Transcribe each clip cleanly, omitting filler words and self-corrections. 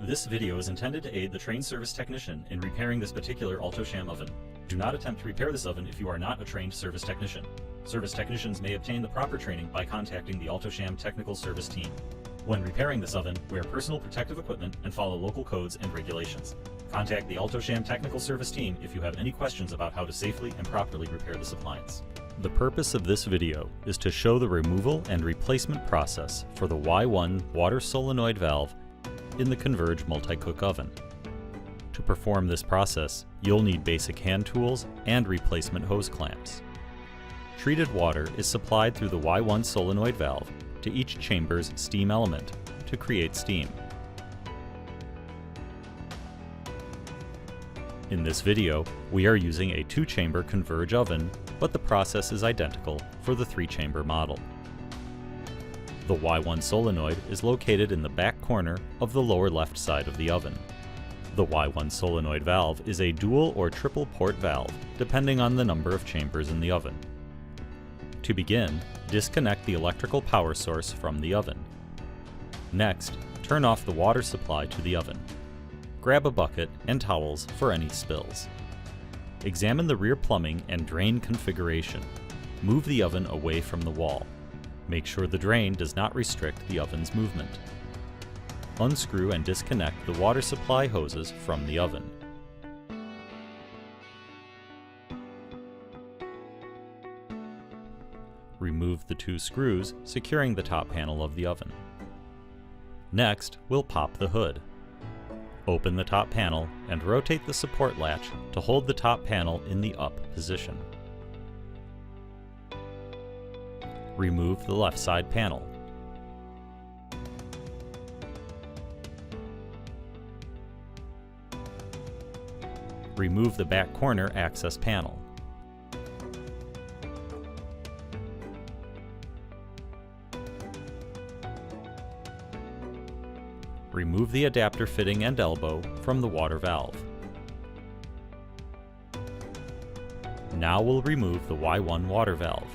This video is intended to aid the trained service technician in repairing this particular Alto-Shaam oven. Do not attempt to repair this oven if you are not a trained service technician. Service technicians may obtain the proper training by contacting the Alto-Shaam technical service team. When repairing this oven, wear personal protective equipment and follow local codes and regulations. Contact the Alto-Shaam technical service team if you have any questions about how to safely and properly repair this appliance. The purpose of this video is to show the removal and replacement process for the Y1 water solenoid valve in the Converge multi-cook oven. To perform this process, you'll need basic hand tools and replacement hose clamps. Treated water is supplied through the Y1 solenoid valve to each chamber's steam element to create steam. In this video, we are using a 2-chamber Converge oven, but the process is identical for the 3-chamber model. The Y1 solenoid is located in the back corner of the lower left side of the oven. The Y1 solenoid valve is a dual or triple port valve, depending on the number of chambers in the oven. To begin, disconnect the electrical power source from the oven. Next, turn off the water supply to the oven. Grab a bucket and towels for any spills. Examine the rear plumbing and drain configuration. Move the oven away from the wall. Make sure the drain does not restrict the oven's movement. Unscrew and disconnect the water supply hoses from the oven. Remove the 2 screws securing the top panel of the oven. Next, we'll pop the hood. Open the top panel and rotate the support latch to hold the top panel in the up position. Remove the left side panel. Remove the back corner access panel. Remove the adapter fitting and elbow from the water valve. Now we'll remove the Y1 water valve.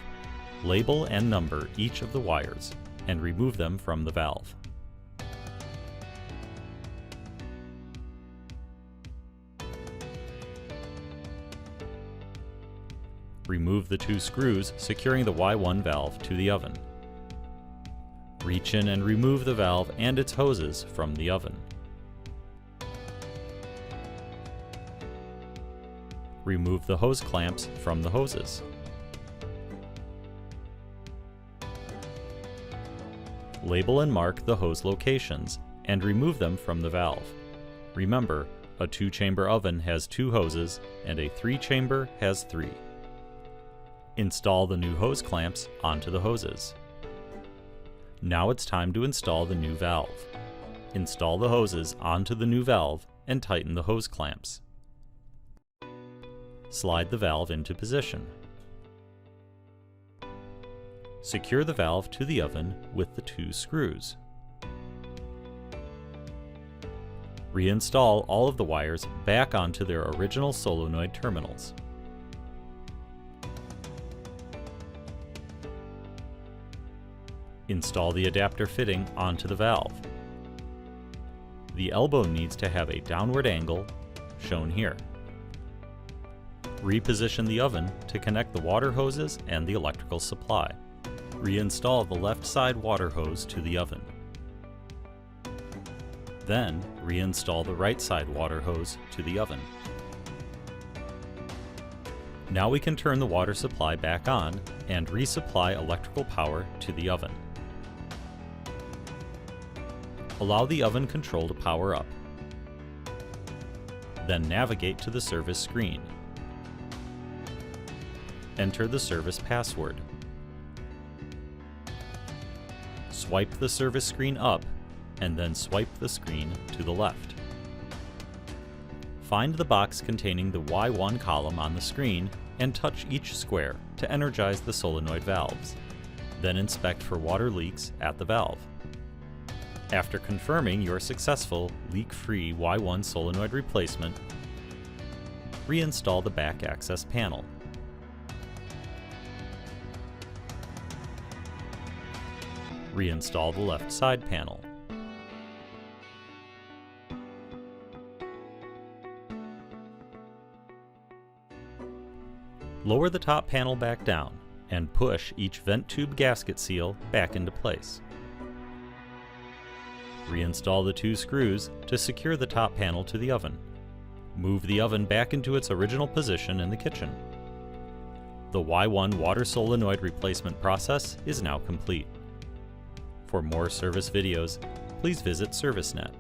Label and number each of the wires and remove them from the valve. Remove the 2 screws securing the Y1 valve to the oven. Reach in and remove the valve and its hoses from the oven. Remove the hose clamps from the hoses. Label and mark the hose locations and remove them from the valve. Remember, a 2-chamber oven has 2 hoses and a 3-chamber has 3. Install the new hose clamps onto the hoses. Now it's time to install the new valve. Install the hoses onto the new valve and tighten the hose clamps. Slide the valve into position. Secure the valve to the oven with the 2 screws. Reinstall all of the wires back onto their original solenoid terminals. Install the adapter fitting onto the valve. The elbow needs to have a downward angle, shown here. Reposition the oven to connect the water hoses and the electrical supply. Reinstall the left side water hose to the oven. Then, reinstall the right side water hose to the oven. Now we can turn the water supply back on and resupply electrical power to the oven. Allow the oven control to power up. Then navigate to the service screen. Enter the service password. Swipe the service screen up and then swipe the screen to the left. Find the box containing the Y1 column on the screen and touch each square to energize the solenoid valves. Then inspect for water leaks at the valve. After confirming your successful leak-free Y1 solenoid replacement, reinstall the back access panel. Reinstall the left side panel. Lower the top panel back down and push each vent tube gasket seal back into place. Reinstall the 2 screws to secure the top panel to the oven. Move the oven back into its original position in the kitchen. The Y1 water solenoid replacement process is now complete. For more service videos, please visit ServiceNet.